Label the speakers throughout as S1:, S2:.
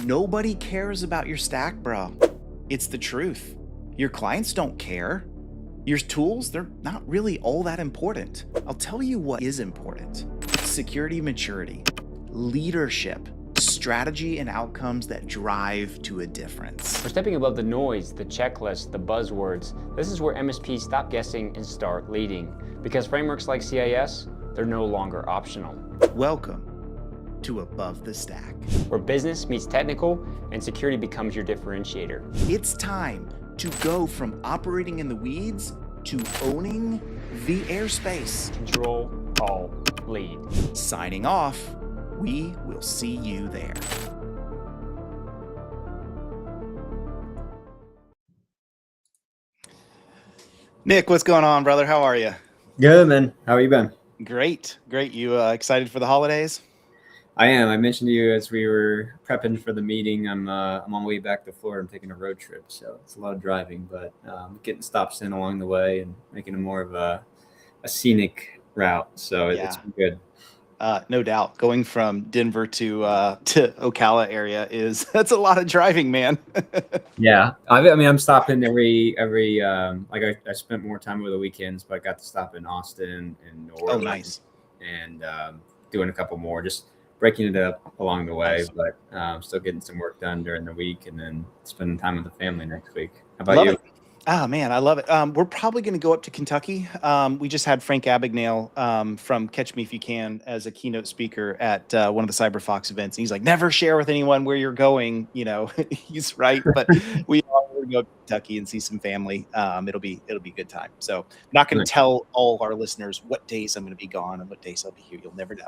S1: Nobody cares about your stack, bro. It's the truth. Your clients don't care. Your tools, they're not really all that important. I'll tell you what is important: security, maturity, leadership, strategy, and outcomes that drive to a difference.
S2: We're stepping above the noise, the checklist, the buzzwords. This is where MSPs stop guessing and start leading. Because frameworks like CIS, they're no longer optional.
S1: Welcome to Above the Stack,
S2: where business meets technical and security becomes your differentiator.
S1: It's time to go from operating in the weeds to owning the airspace.
S2: Control, all, lead.
S1: Signing off. We will see you there. Nick, what's going on, brother? How are you?
S3: Good, man. How have you been?
S1: Great. You excited for the holidays?
S3: I am. I mentioned to you as we were prepping for the meeting, I'm on my way back to Florida. I'm taking a road trip, so it's a lot of driving, but getting stops in along the way and making it more of a scenic route. So it's been good.
S1: No doubt. Going from Denver to Ocala area that's a lot of driving, man.
S3: Yeah. I mean, I'm stopping every like I spent more time over the weekends, but I got to stop in Austin and New Orleans.
S1: Oh, nice.
S3: And doing a couple more, just breaking it up along the way, nice. But still getting some work done during the week and then spending time with the family next week. How about you?
S1: Oh, man, I love it. We're probably going to go up to Kentucky. We just had Frank Abagnale from Catch Me If You Can as a keynote speaker at one of the CyberFox events. And he's like, never share with anyone where you're going. You know, he's right. But we are going to go to Kentucky and see some family. It'll be a good time. So I'm not going to tell all our listeners what days I'm going to be gone and what days I'll be here. You'll never know.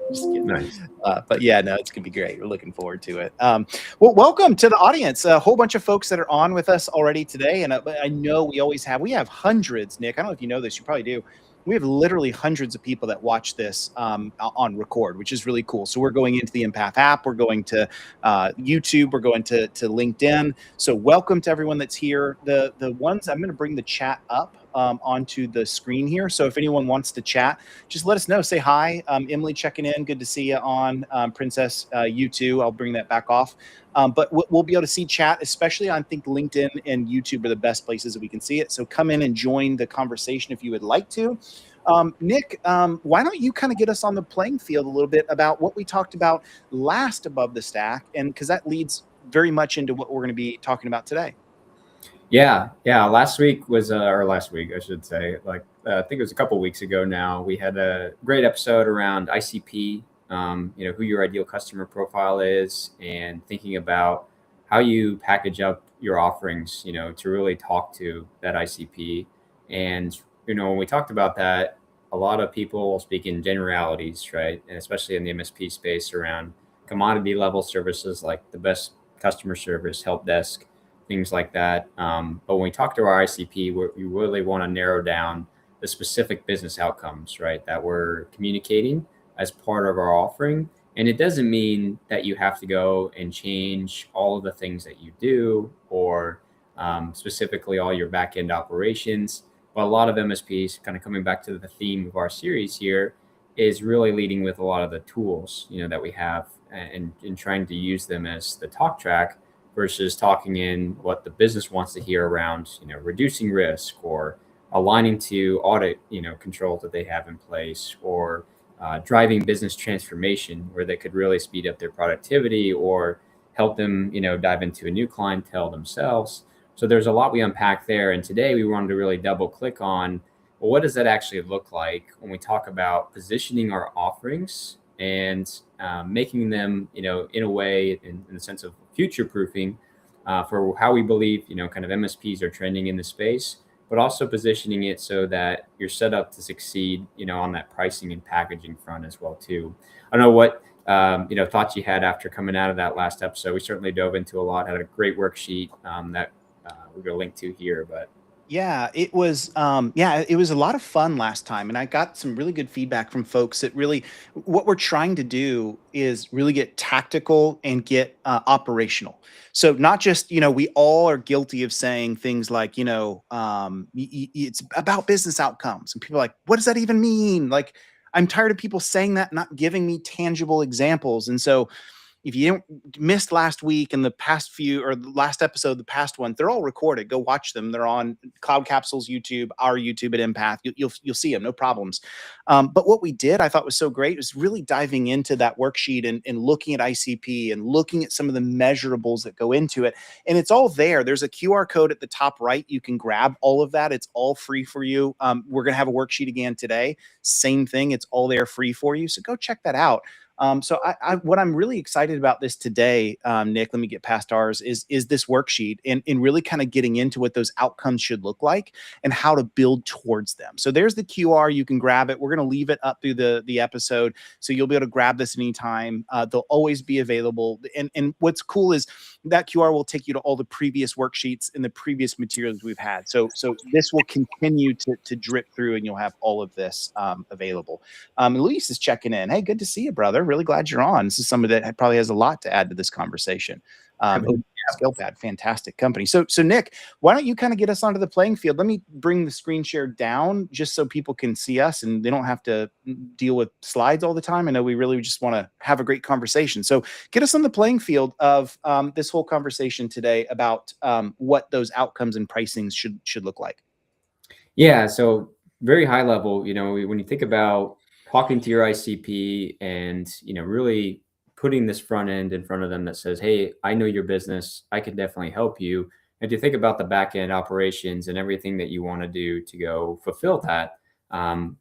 S1: Just kidding. Nice. But yeah, no, it's going to be great. We're looking forward to it. Well, welcome to the audience. A whole bunch of folks that are on with us already today. And I know we have hundreds, Nick. I don't know if you know this. You probably do. We have literally hundreds of people that watch this on record, which is really cool. So we're going into the Empath app. We're going to YouTube. We're going to LinkedIn. So welcome to everyone that's here. The ones, I'm going to bring the chat up onto the screen here. So if anyone wants to chat, just let us know. Say hi. Emily checking in. Good to see you on. Princess, you too. I'll bring that back off. But we'll be able to see chat, especially I think LinkedIn and YouTube are the best places that we can see it. So come in and join the conversation if you would like to. Nick, why don't you kind of get us on the playing field a little bit about what we talked about last Above the Stack, and because that leads very much into what we're going to be talking about today.
S3: Yeah. Last week was, or last week, I should say, like I think it was a couple weeks ago now. We had a great episode around ICP. Who your ideal customer profile is, and thinking about how you package up your offerings, to really talk to that ICP. And, when we talked about that, a lot of people speak in generalities, right? And especially in the MSP space around commodity level services like the best customer service, help desk, things like that. But when we talk to our ICP, we really want to narrow down the specific business outcomes, right, that we're communicating as part of our offering. And it doesn't mean that you have to go and change all of the things that you do or specifically all your back-end operations. But a lot of MSPs, kind of coming back to the theme of our series here, is really leading with a lot of the tools, that we have and trying to use them as the talk track versus talking in what the business wants to hear around, reducing risk or aligning to audit, controls that they have in place, or driving business transformation where they could really speed up their productivity or help them, dive into a new clientele themselves. So there's a lot we unpack there. And today we wanted to really double click on, well, what does that actually look like when we talk about positioning our offerings and making them, in a way, in the sense of future proofing for how we believe, kind of MSPs are trending in the space, but also positioning it so that you're set up to succeed, on that pricing and packaging front as well too. I don't know what, thoughts you had after coming out of that last episode. We certainly dove into a lot, had a great worksheet that we're going to link to here, but.
S1: Yeah, it was a lot of fun last time. And I got some really good feedback from folks that really, what we're trying to do is really get tactical and get operational. So not just, we all are guilty of saying things like, it's about business outcomes. And people are like, what does that even mean? Like, I'm tired of people saying that, not giving me tangible examples. And so, if you don't missed last week and the past few, or the last episode, the past ones, they're all recorded. Go watch them. They're on Cloud Capsule's YouTube, our YouTube at Empath. You'll see them, no problems. But what we did, I thought was so great, was really diving into that worksheet and looking at ICP and looking at some of the measurables that go into it. And it's all there. There's a QR code at the top right. You can grab all of that. It's all free for you. We're going to have a worksheet again today. Same thing. It's all there free for you. So go check that out. So what I'm really excited about this today, Nick, let me get past ours, is this worksheet and really kind of getting into what those outcomes should look like and how to build towards them. So there's the QR. You can grab it. We're going to leave it up through the episode. So you'll be able to grab this anytime. They'll always be available. And what's cool is that QR will take you to all the previous worksheets and the previous materials we've had. So this will continue to drip through and you'll have all of this available. Luis is checking in. Hey, good to see you, brother. Really glad you're on. This is somebody that probably has a lot to add to this conversation. Scalable, fantastic company. So Nick, why don't you kind of get us onto the playing field? Let me bring the screen share down just so people can see us and they don't have to deal with slides all the time. I know we really just want to have a great conversation. So get us on the playing field of this whole conversation today about what those outcomes and pricings should look like.
S3: Yeah. So very high level, when you think about talking to your ICP and, really putting this front end in front of them that says, hey, I know your business, I can definitely help you. And to think about the back end operations and everything that you want to do to go fulfill that,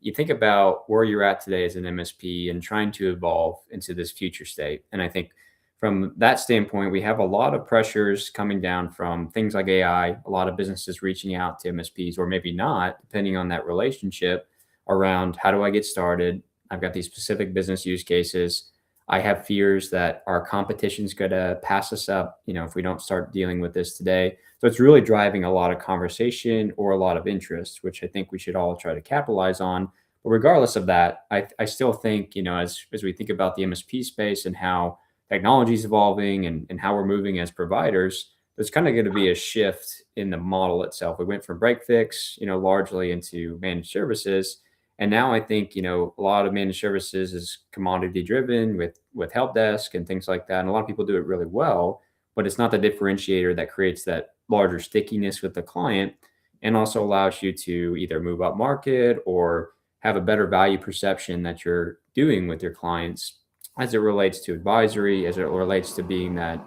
S3: you think about where you're at today as an MSP and trying to evolve into this future state. And I think from that standpoint, we have a lot of pressures coming down from things like AI, a lot of businesses reaching out to MSPs, or maybe not, depending on that relationship, around how do I get started? I've got these specific business use cases. I have fears that our competition's going to pass us up, if we don't start dealing with this today. So it's really driving a lot of conversation or a lot of interest, which I think we should all try to capitalize on. But regardless of that, I still think, as we think about the MSP space and how technology is evolving and how we're moving as providers, there's kind of going to be a shift in the model itself. We went from break fix, largely into managed services. And now I think, a lot of managed services is commodity driven with help desk and things like that. And a lot of people do it really well, but it's not the differentiator that creates that larger stickiness with the client and also allows you to either move up market or have a better value perception that you're doing with your clients as it relates to advisory, as it relates to being that,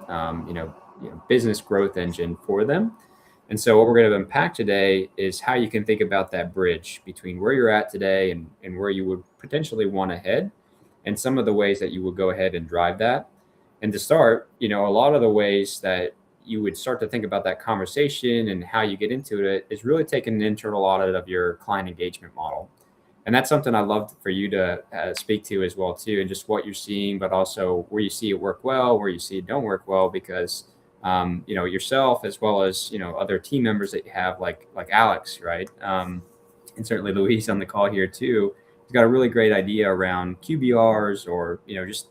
S3: business growth engine for them. And so what we're going to unpack today is how you can think about that bridge between where you're at today and where you would potentially want to head, and some of the ways that you would go ahead and drive that. And to start, a lot of the ways that you would start to think about that conversation and how you get into it is really taking an internal audit of your client engagement model. And that's something I'd love for you to speak to as well, too, and just what you're seeing, but also where you see it work well, where you see it don't work well, because yourself, as well as, other team members that you have, like Alex, right? And certainly Luis on the call here too. He's got a really great idea around QBRs or,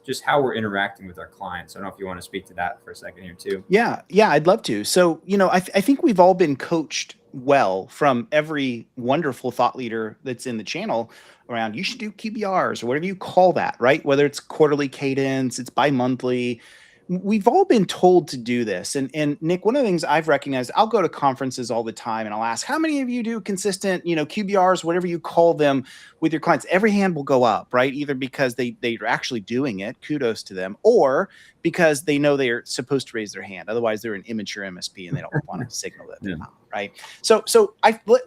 S3: just how we're interacting with our clients. I don't know if you want to speak to that for a second here too.
S1: Yeah, I'd love to. So, I think we've all been coached well from every wonderful thought leader that's in the channel around, you should do QBRs or whatever you call that, right? Whether it's quarterly cadence, it's bi-monthly. We've all been told to do this. And Nick, one of the things I've recognized, I'll go to conferences all the time and I'll ask, how many of you do consistent, QBRs, whatever you call them, with your clients? Every hand will go up, right? Either because they're actually doing it, kudos to them, or because they know they're supposed to raise their hand. Otherwise, they're an immature MSP and they don't want to signal that they're not, right? So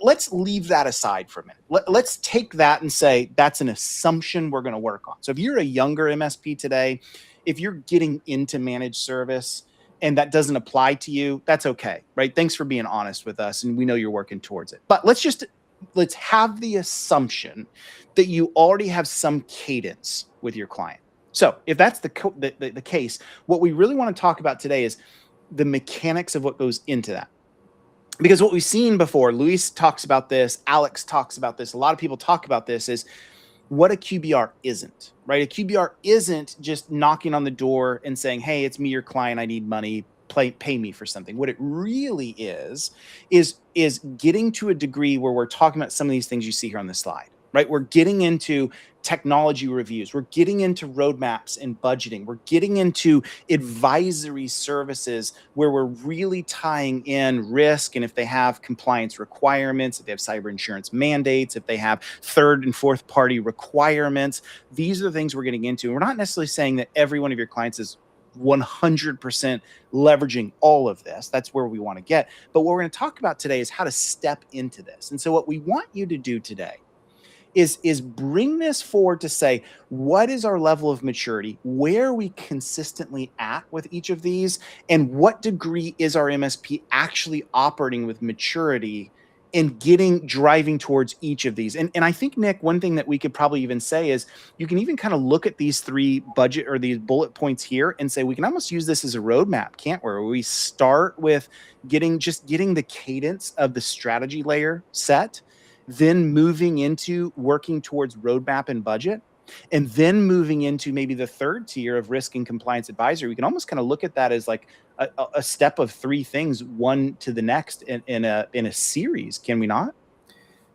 S1: let's leave that aside for a minute. Let's take that and say that's an assumption we're going to work on. So if you're a younger MSP today, if you're getting into managed service and that doesn't apply to you, that's okay, right? Thanks for being honest with us, and we know you're working towards it. But let's have the assumption that you already have some cadence with your client. So if that's the case, what we really want to talk about today is the mechanics of what goes into that. Because what we've seen before, Luis talks about this, Alex talks about this, a lot of people talk about this, is what a QBR isn't, right? A QBR isn't just knocking on the door and saying, hey, it's me, your client, I need money, pay me for something. What it really is getting to a degree where we're talking about some of these things you see here on the slide, right? We're getting into technology reviews. We're getting into roadmaps and budgeting. We're getting into advisory services where we're really tying in risk, and if they have compliance requirements, if they have cyber insurance mandates, if they have third and fourth party requirements. These are the things we're getting into. And we're not necessarily saying that every one of your clients is 100% leveraging all of this. That's where we want to get. But what we're going to talk about today is how to step into this. And so what we want you to do today is bring this forward to say, what is our level of maturity? Where are we consistently at with each of these? And what degree is our MSP actually operating with maturity and driving towards each of these? And I think, Nick, one thing that we could probably even say is you can even kind of look at these three budget or these bullet points here and say, we can almost use this as a roadmap, can't we? Where we start with getting the cadence of the strategy layer set, then moving into working towards roadmap and budget, and then moving into maybe the third tier of risk and compliance advisory. We can almost kind of look at that as like a step of three things, one to the next in a series, can we not?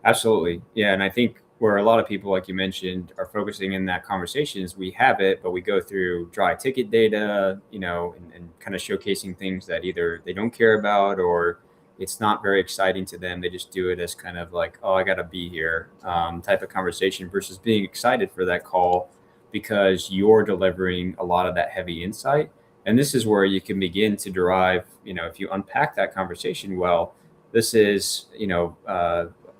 S3: Absolutely. Yeah. And I think where a lot of people, like you mentioned, are focusing in that conversation is we have it, but we go through dry ticket data, and kind of showcasing things that either they don't care about or it's not very exciting to them. They just do it as kind of like, oh, I got to be here type of conversation versus being excited for that call because you're delivering a lot of that heavy insight. And this is where you can begin to derive, if you unpack that conversation well, this is,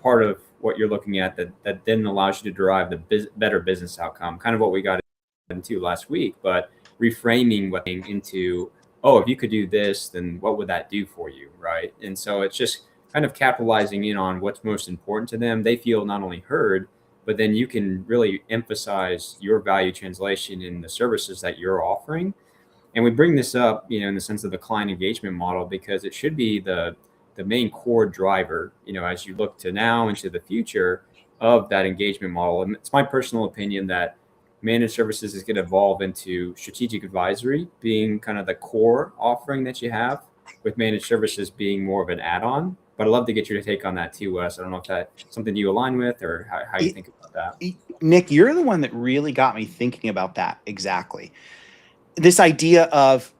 S3: part of what you're looking at that then allows you to derive the better business outcome, kind of what we got into last week, but reframing what into, oh, if you could do this, then what would that do for you, right? And so it's just kind of capitalizing in on what's most important to them. They feel not only heard, but then you can really emphasize your value translation in the services that you're offering. And we bring this up, in the sense of the client engagement model, because it should be the main core driver, as you look to now into the future of that engagement model. And it's my personal opinion that managed services is going to evolve into strategic advisory being kind of the core offering that you have, with managed services being more of an add-on. But I'd love to get your take on that too, Wes. I don't know if that's something you align with or how you think about that.
S1: Nick, you're the one that really got me thinking about that exactly. This idea of,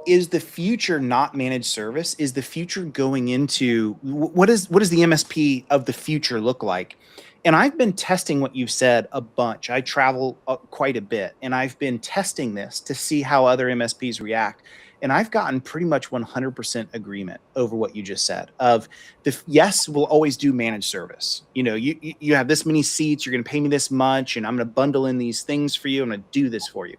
S1: is the future not managed service? Is the future going into, what is the MSP of the future look like? And I've been testing what you've said a bunch. I travel quite a bit, and I've been testing this to see how other MSPs react. And I've gotten pretty much 100% agreement over what you just said of yes, we'll always do managed service. You have this many seats, you're going to pay me this much, and I'm going to bundle in these things for you. I'm going to do this for you.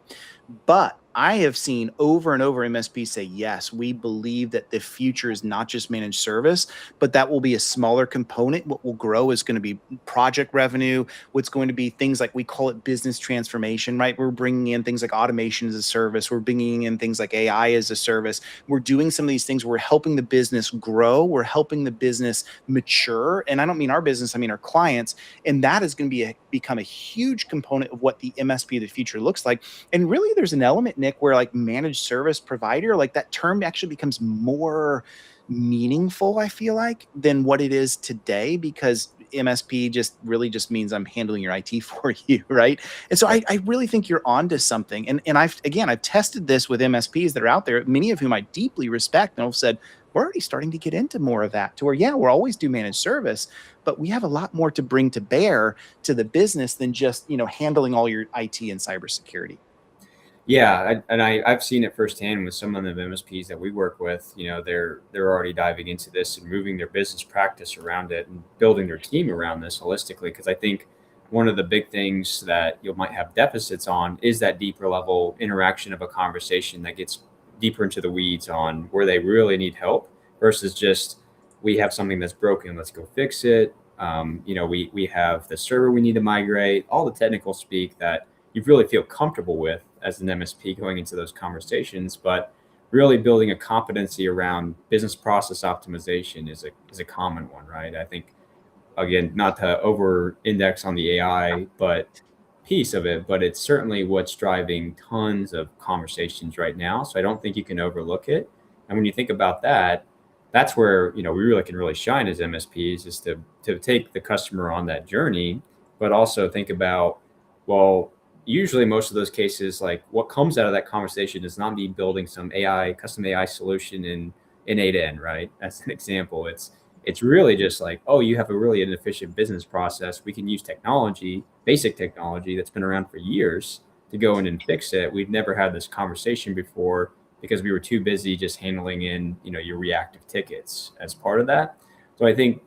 S1: But I have seen over and over MSPs say, yes, we believe that the future is not just managed service, but that will be a smaller component. What will grow is going to be project revenue. What's going to be things like, we call it business transformation, right? We're bringing in things like automation as a service. We're bringing in things like AI as a service. We're doing some of these things. We're helping the business grow. We're helping the business mature. And I don't mean our business, I mean our clients. And that is going to become a huge component of what the MSP of the future looks like. And really, there's an element, Nick, where like managed service provider, like that term actually becomes more meaningful, I feel like, than what it is today, because MSP just means I'm handling your IT for you, right? And so I really think you're onto something. And I've tested this with MSPs that are out there, many of whom I deeply respect, and have said, we're already starting to get into more of that, to where, yeah, we'll always do managed service, but we have a lot more to bring to bear to the business than just, handling all your IT and cybersecurity.
S3: Yeah, I've seen it firsthand with some of the MSPs that we work with. They're already diving into this and moving their business practice around it and building their team around this holistically. Because I think one of the big things that you might have deficits on is that deeper level interaction of a conversation that gets deeper into the weeds on where they really need help versus just, we have something that's broken, let's go fix it. We have the server we need to migrate, all the technical speak that you really feel comfortable with as an MSP going into those conversations, but really building a competency around business process optimization is a common one, right? I think, again, not to over index on the AI piece of it, but it's certainly what's driving tons of conversations right now. So I don't think you can overlook it. And when you think about that, that's where, we really can really shine as MSPs, is to take the customer on that journey, but also think about Well, usually most of those cases, like what comes out of that conversation is not me building some AI, custom AI solution in A to N, right? That's an example. It's really just like, oh, you have a really inefficient business process. We can use technology, basic technology that's been around for years to go in and fix it. We've never had this conversation before because we were too busy just handling in, your reactive tickets as part of that. So I think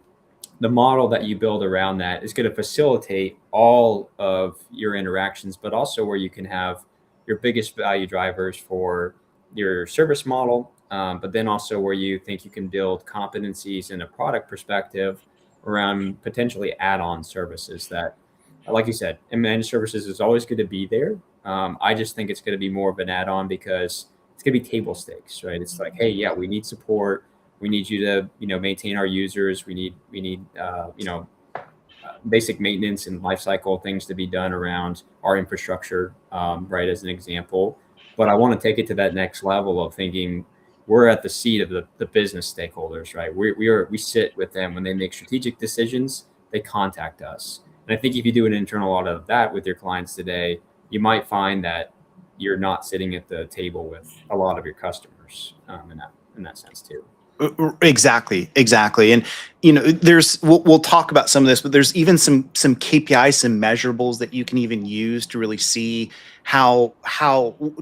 S3: the model that you build around that is going to facilitate all of your interactions, but also where you can have your biggest value drivers for your service model, but then also where you think you can build competencies in a product perspective around potentially add-on services that, like you said, and managed services is always going to be there. I just think it's going to be more of an add-on because it's going to be table stakes, right? It's like, hey, yeah, we need support. We need you to, maintain our users. We need, basic maintenance and lifecycle things to be done around our infrastructure, right? As an example, but I want to take it to that next level of thinking we're at the seat of the business stakeholders, right? We sit with them when they make strategic decisions. They contact us, and I think if you do an internal audit of that with your clients today, you might find that you're not sitting at the table with a lot of your customers, in that sense too.
S1: Exactly. And there's we'll talk about some of this, but there's even some KPIs, some measurables that you can even use to really see how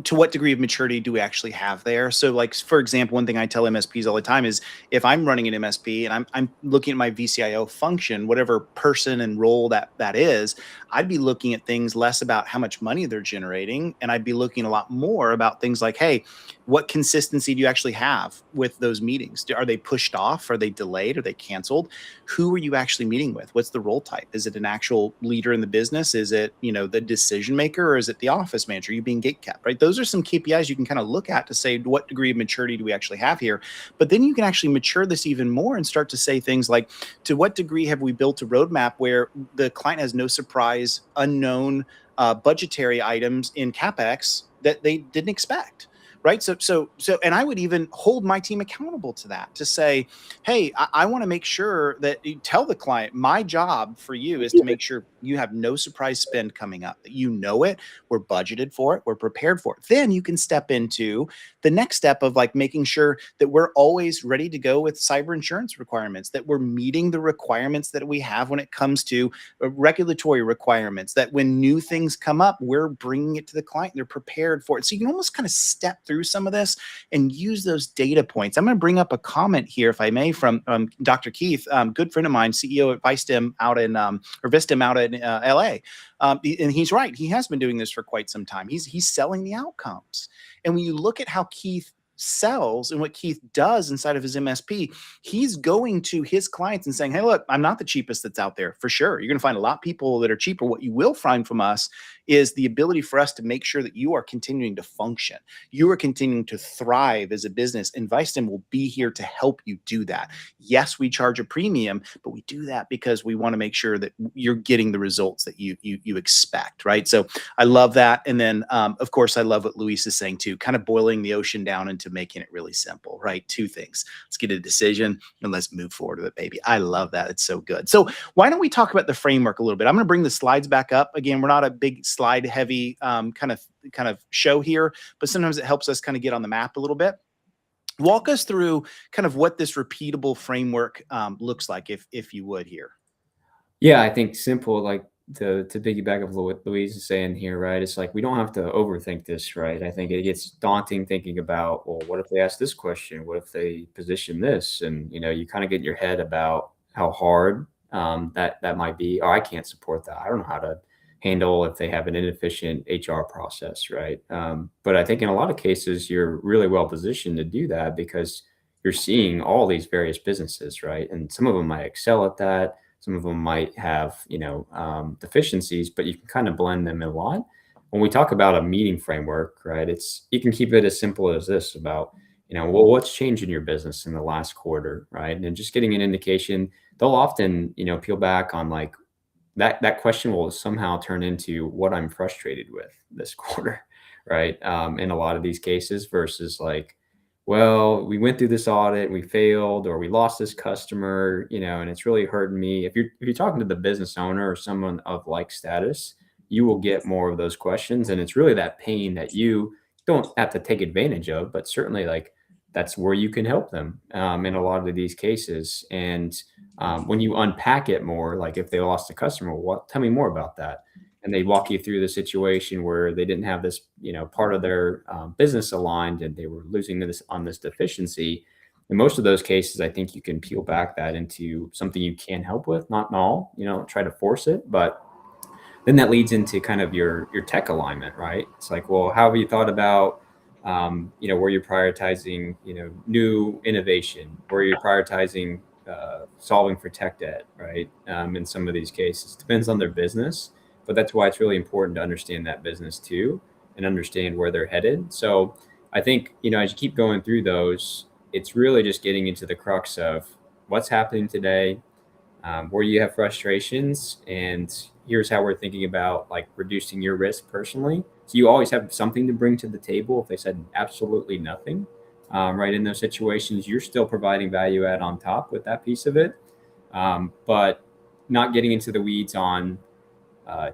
S1: to what degree of maturity do we actually have there. So like, for example, one thing I tell MSPs all the time is if I'm running an MSP and I'm looking at my VCIO function, whatever person and role that is, I'd be looking at things less about how much money they're generating, and I'd be looking a lot more about things like, hey, what consistency do you actually have with those meetings? Are they pushed off? Are they delayed? Are they canceled? Who are you actually meeting with? What's the role type? Is it an actual leader in the business? Is it, the decision maker, or is it the office manager? Are you being gate kept, right? Those are some KPIs you can kind of look at to say what degree of maturity do we actually have here. But then you can actually mature this even more and start to say things like, to what degree have we built a roadmap where the client has no surprise, unknown budgetary items in CapEx that they didn't expect? Right. And I would even hold my team accountable to that, to say, hey, I want to make sure that you tell the client, my job for you is to make sure you have no surprise spend coming up, that it, we're budgeted for it, we're prepared for it. Then you can step into the next step of like making sure that we're always ready to go with cyber insurance requirements, that we're meeting the requirements that we have when it comes to regulatory requirements, that when new things come up, we're bringing it to the client, they're prepared for it. So you can almost kind of step through some of this and use those data points. I'm going to bring up a comment here, if I may, from Dr. Keith, good friend of mine, CEO at Vistem out in LA. And he's right. He has been doing this for quite some time. He's selling the outcomes. And when you look at how Keith sells and what Keith does inside of his MSP, he's going to his clients and saying, hey, look, I'm not the cheapest that's out there, for sure. You're going to find a lot of people that are cheaper. What you will find from us is the ability for us to make sure that you are continuing to function. You are continuing to thrive as a business, and Vistem will be here to help you do that. Yes, we charge a premium, but we do that because we want to make sure that you're getting the results that you expect, right? So I love that. And then, of course, I love what Luis is saying too, kind of boiling the ocean down into making it really simple, right? Two things. Let's get a decision and let's move forward with it, baby. I love that. It's so good. So why don't we talk about the framework a little bit? I'm going to bring the slides back up. Again, we're not a big slide heavy kind of show here, but sometimes it helps us kind of get on the map a little bit. Walk us through kind of what this repeatable framework looks like, if you would here.
S3: Yeah, I think simple, like to piggyback of what Louise is saying here, right? It's like we don't have to overthink this, right? I think it gets daunting thinking about, well, what if they ask this question? What if they position this? And you kind of get in your head about how hard that might be. Oh, I can't support that. I don't know how to handle if they have an inefficient HR process, right? But I think in a lot of cases, you're really well positioned to do that because you're seeing all these various businesses, right? And some of them might excel at that. Some of them might have, deficiencies, but you can kind of blend them in a lot. When we talk about a meeting framework, right, you can keep it as simple as this about, well, what's changed in your business in the last quarter, right? And just getting an indication, they'll often, peel back on like that question will somehow turn into what I'm frustrated with this quarter, right? In a lot of these cases versus like, well, we went through this audit, we failed, or we lost this customer, and it's really hurting me. If you're talking to the business owner or someone of like status, you will get more of those questions. And it's really that pain that you don't have to take advantage of, but certainly like that's where you can help them in a lot of these cases. And when you unpack it more, like if they lost a customer, what, tell me more about that. And they walk you through the situation where they didn't have this, part of their business aligned and they were losing this on this deficiency. In most of those cases, I think you can peel back that into something you can help with, not in all, try to force it, but then that leads into kind of your tech alignment, right? It's like, well, how have you thought about, where you're prioritizing, new innovation, where you're prioritizing solving for tech debt, right? In some of these cases, depends on their business, but that's why it's really important to understand that business too and understand where they're headed. So I think, as you keep going through those, it's really just getting into the crux of what's happening today, where you have frustrations, and here's how we're thinking about like reducing your risk personally. So you always have something to bring to the table. If they said absolutely nothing, right, in those situations, you're still providing value add on top with that piece of it, but not getting into the weeds on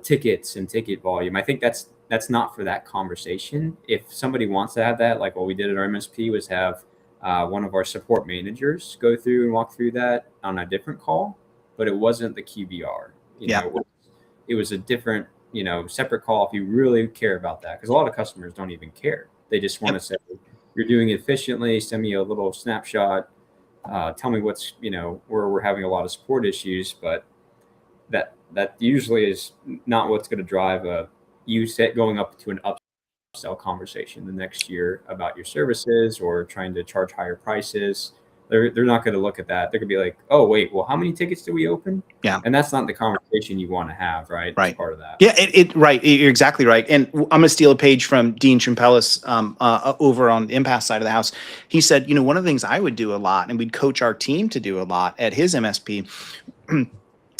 S3: tickets and ticket volume. I think that's not for that conversation. If somebody wants to have that, like what we did at our MSP was have one of our support managers go through and walk through that on a different call, but it wasn't the QBR. It was a different, separate call if you really care about that, because a lot of customers don't even care. They just want to say, you're doing it efficiently, send me a little snapshot, tell me what's, where we're having a lot of support issues, but that usually is not what's going to drive going up to an upsell conversation the next year about your services or trying to charge higher prices. They're not going to look at that. They're going to be like, oh, wait, well, how many tickets do we open?
S1: Yeah.
S3: And that's not the conversation you want to have, right?
S1: Right.
S3: As part of that.
S1: Yeah, right. You're exactly right. And I'm going to steal a page from Dean Trimpelis over on the Impasse side of the house. He said, one of the things I would do a lot, and we'd coach our team to do a lot at his MSP,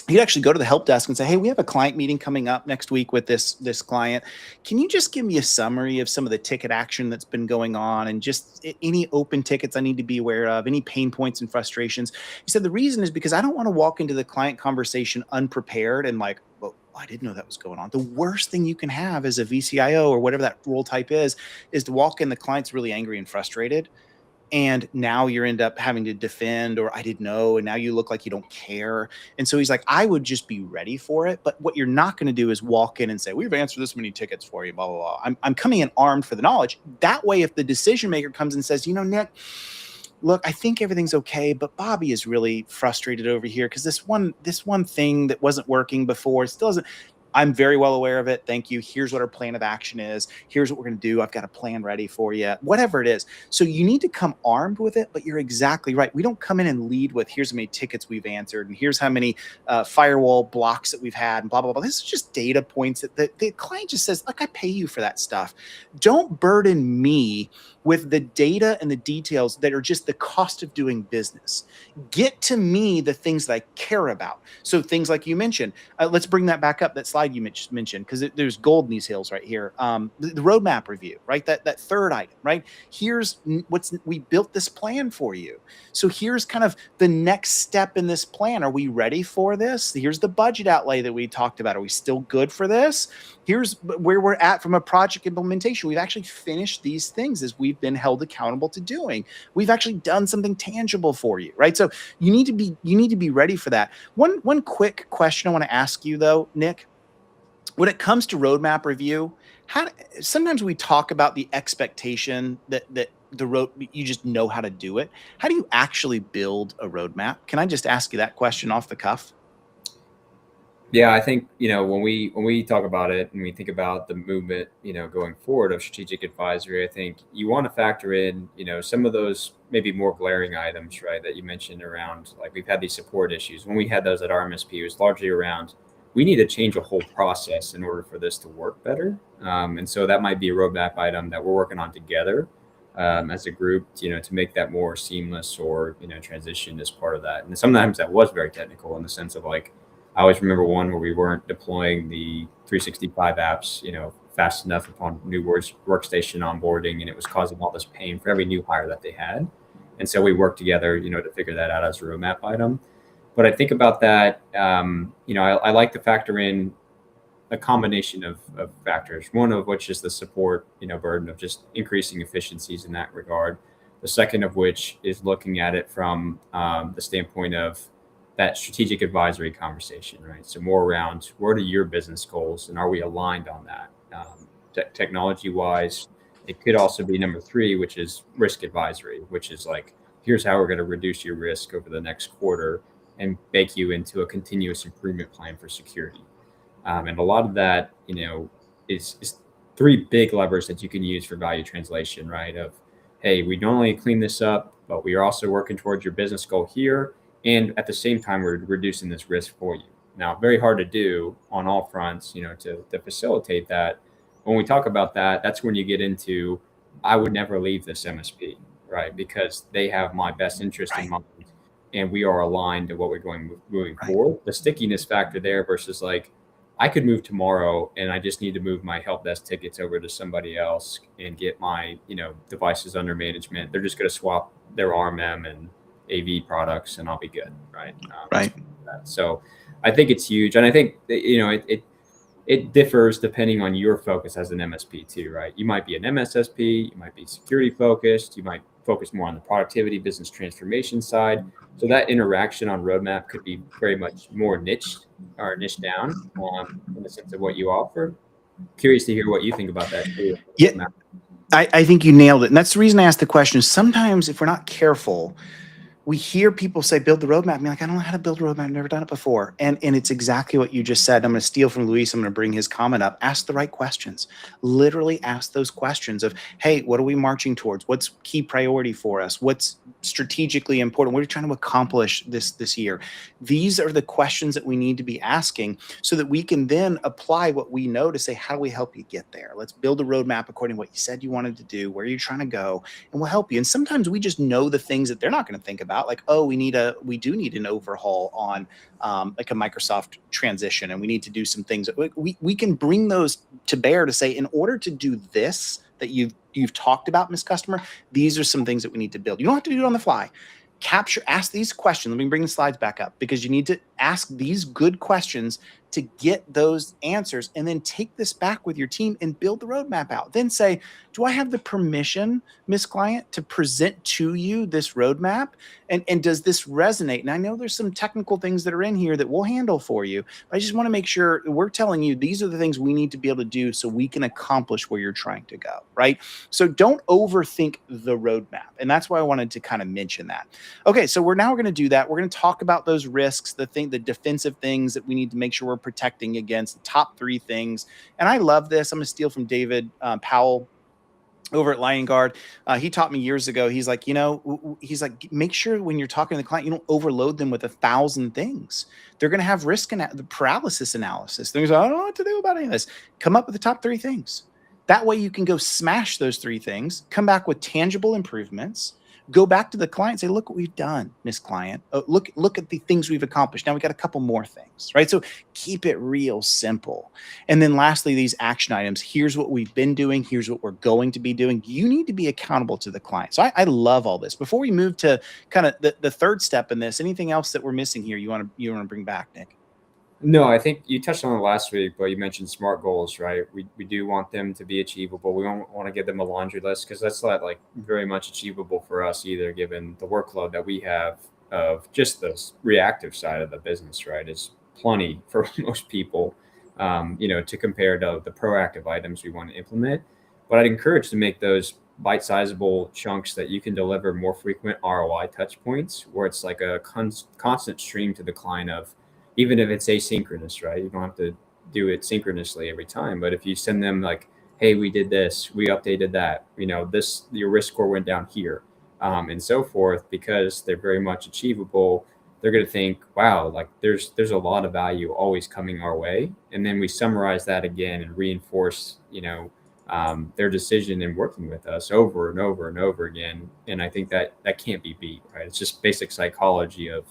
S1: he'd actually go to the help desk and say, hey, we have a client meeting coming up next week with this client. Can you just give me a summary of some of the ticket action that's been going on and just any open tickets I need to be aware of, any pain points and frustrations? He said, the reason is because I don't want to walk into the client conversation unprepared and like, well, I didn't know that was going on. The worst thing you can have as a VCIO or whatever that role type is to walk in, the client's really angry and frustrated. And now you end up having to defend, or I didn't know, and now you look like you don't care. And so he's like, I would just be ready for it. But what you're not going to do is walk in and say, we've answered this many tickets for you, blah, blah, blah. I'm coming in armed for the knowledge. That way, if the decision maker comes and says, Nick, look, I think everything's okay, but Bobby is really frustrated over here because this one thing that wasn't working before still isn't. I'm very well aware of it. Thank you. Here's what our plan of action is. Here's what we're going to do. I've got a plan ready for you, whatever it is. So you need to come armed with it, but you're exactly right. We don't come in and lead with here's how many tickets we've answered and here's how many firewall blocks that we've had and blah, blah, blah. This is just data points that the client just says, look, I pay you for that stuff. Don't burden me with the data and the details that are just the cost of doing business. Get to me the things that I care about. So things like you mentioned, let's bring that back up, that slide you mentioned, because there's gold in these hills right here. The roadmap review, right? That third item, right? Here's we built this plan for you. So here's kind of the next step in this plan. Are we ready for this? Here's the budget outlay that we talked about. Are we still good for this? Here's where we're at from a project implementation. We've actually finished these things as we've been held accountable to doing. We've actually done something tangible for you, right? So you need to be ready for that. One quick question I want to ask you though, Nick, when it comes to roadmap review, sometimes we talk about the expectation that you just know how to do it. How do you actually build a roadmap? Can I just ask you that question off the cuff?
S3: Yeah, I think, when we talk about it and we think about the movement, going forward of strategic advisory, I think you want to factor in, some of those maybe more glaring items, right, that you mentioned around, like we've had these support issues. When we had those at our MSP, it was largely around, we need to change a whole process in order for this to work better. And so that might be a roadmap item that we're working on together as a group, to make that more seamless or, transition as part of that. And sometimes that was very technical in the sense of like, I always remember one where we weren't deploying the 365 apps, fast enough upon new workstation onboarding, and it was causing all this pain for every new hire that they had. And so we worked together, to figure that out as a roadmap item. But I think about that, I like to factor in a combination of factors, one of which is the support, burden of just increasing efficiencies in that regard. The second of which is looking at it from the standpoint of that strategic advisory conversation, right? So more around what are your business goals and are we aligned on that? Technology wise, it could also be number three, which is risk advisory, which is like, here's how we're going to reduce your risk over the next quarter and bake you into a continuous improvement plan for security. And a lot of that, is three big levers that you can use for value translation, right? Of, hey, we not only clean this up, but we are also working towards your business goal here. And at the same time, we're reducing this risk for you. Now, very hard to do on all fronts, to facilitate that. When we talk about that, that's when you get into, I would never leave this MSP, right? Because they have my best interest in mind and we are aligned to what we're moving forward. The stickiness factor there versus like, I could move tomorrow and I just need to move my help desk tickets over to somebody else and get my, devices under management. They're just going to swap their RMM and AV products and I'll be good. Right. So I think it's huge. And I think that, it differs depending on your focus as an MSP too, right? You might be an MSSP, you might be security focused, you might focus more on the productivity, business transformation side. So that interaction on roadmap could be very much more niche down in the sense of what you offer. Curious to hear what you think about that too.
S1: Yeah, I think you nailed it. And that's the reason I asked the question. Sometimes if we're not careful, we hear people say, build the roadmap. I'm like, I don't know how to build a roadmap. I've never done it before. And it's exactly what you just said. I'm going to steal from Luis. I'm going to bring his comment up. Ask the right questions. Literally ask those questions of, hey, what are we marching towards? What's key priority for us? What's strategically important? What are we trying to accomplish this year? These are the questions that we need to be asking so that we can then apply what we know to say, how do we help you get there? Let's build a roadmap according to what you said you wanted to do, where you're trying to go, and we'll help you. And sometimes we just know the things that they're not going to think about. Like, oh, we do need an overhaul on like a Microsoft transition, and we need to do some things. We can bring those to bear to say, in order to do this that you've talked about, Miss Customer, these are some things that we need to build. You don't have to do it on the fly. Ask these questions. Let me bring the slides back up, because you need to ask these good questions to get those answers, and then take this back with your team and build the roadmap out. Then say, do I have the permission, Miss Client, to present to you this roadmap? And does this resonate? And I know there's some technical things that are in here that we'll handle for you, but I just want to make sure we're telling you these are the things we need to be able to do so we can accomplish where you're trying to go, right? So don't overthink the roadmap. And that's why I wanted to kind of mention that. Okay, so we're now going to do that. We're going to talk about those risks, the defensive things that we need to make sure we're protecting against, the top three things. And I love this. I'm going to steal from David Powell over at Lion Guard. He taught me years ago. He's like, make sure when you're talking to the client, you don't overload them with 1,000 things. They're going to have risk and the paralysis analysis. Things I don't know what to do about any of this. Come up with the top three things. That way you can go smash those three things, come back with tangible improvements, go back to the client and say, look what we've done, Miss Client. Look at the things we've accomplished. Now we got a couple more things, right? So keep it real simple. And then lastly, these action items. Here's what we've been doing. Here's what we're going to be doing. You need to be accountable to the client. So I love all this. Before we move to kind of the third step in this, anything else that we're missing here you want to bring back, Nick?
S3: No, I think you touched on it last week, but you mentioned SMART goals, right? We do want them to be achievable. We don't want to give them a laundry list because that's not like very much achievable for us either, given the workload that we have of just the reactive side of the business, right? Is plenty for most people, to compare to the proactive items we want to implement. But I'd encourage to make those bite-sizable chunks that you can deliver more frequent ROI touch points, where it's like a constant stream to the client of, even if it's asynchronous, right? You don't have to do it synchronously every time. But if you send them like, hey, we did this, we updated that, your risk score went down here, and so forth, because they're very much achievable, they're going to think, wow, like there's a lot of value always coming our way. And then we summarize that again and reinforce, their decision in working with us over and over and over again. And I think that can't be beat, right? It's just basic psychology of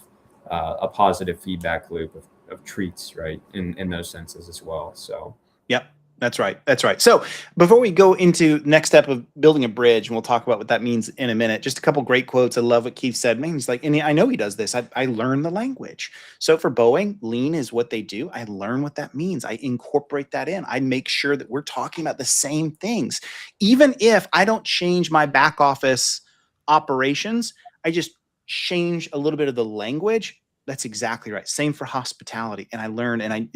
S3: a positive feedback loop of treats, right? In those senses as well. So,
S1: yep. That's right. That's right. So before we go into next step of building a bridge, and we'll talk about what that means in a minute, just a couple great quotes. I love what Keith said. Man, he's like, and I know he does this. I learn the language. So for Boeing, lean is what they do. I learn what that means. I incorporate that in. I make sure that we're talking about the same things. Even if I don't change my back office operations, I just change a little bit of the language. That's exactly right. Same for hospitality. And I learned,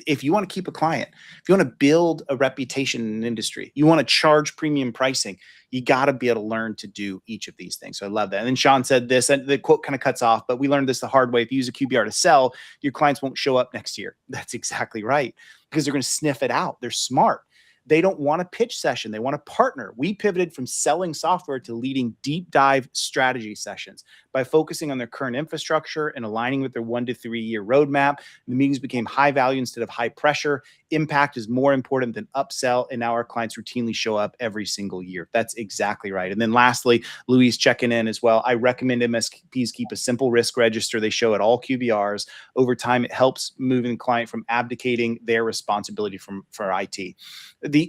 S1: if you want to keep a client, if you want to build a reputation in an industry, you want to charge premium pricing, you got to be able to learn to do each of these things. So I love that. And then Sean said this, and the quote kind of cuts off, but we learned this the hard way. If you use a QBR to sell, your clients won't show up next year. That's exactly right, because they're going to sniff it out. They're smart. They don't want a pitch session. They want to partner. We pivoted from selling software to leading deep dive strategy sessions by focusing on their current infrastructure and aligning with their 1 to 3 year roadmap. The meetings became high value instead of high pressure. Impact is more important than upsell. And now our clients routinely show up every single year. That's exactly right. And then lastly, Louise checking in as well. I recommend MSPs keep a simple risk register. They show at all QBRs. Over time, it helps moving the client from abdicating their responsibility for IT.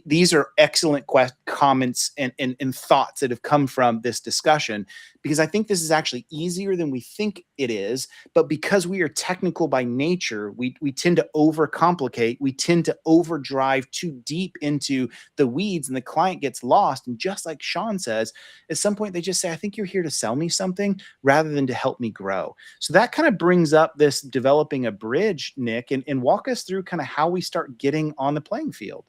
S1: These are excellent comments and thoughts that have come from this discussion, because I think this is actually easier than we think it is. But because we are technical by nature, we tend to overcomplicate. We tend to overdrive too deep into the weeds, and the client gets lost. And just like Sean says, at some point they just say, I think you're here to sell me something rather than to help me grow. So that kind of brings up this developing a bridge, Nick, and walk us through kind of how we start getting on the playing field.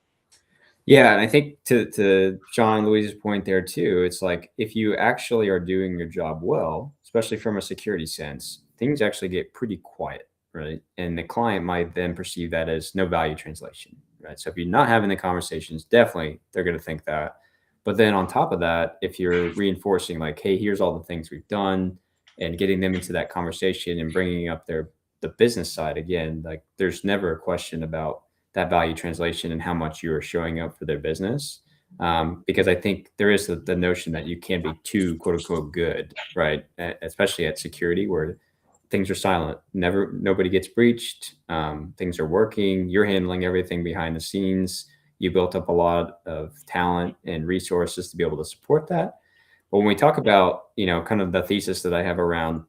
S3: Yeah, and I think to John and Louise's point there too, it's like if you actually are doing your job well, especially from a security sense, things actually get pretty quiet, right? And the client might then perceive that as no value translation, right? So if you're not having the conversations, definitely they're going to think that. But then on top of that, if you're reinforcing like, hey, here's all the things we've done, and getting them into that conversation and bringing up the business side again, like there's never a question about that value translation and how much you are showing up for their business. Because I think there is the notion that you can be too quote unquote good, right? Especially at security where things are silent. Nobody gets breached. Things are working. You're handling everything behind the scenes. You built up a lot of talent and resources to be able to support that. But when we talk about, kind of the thesis that I have around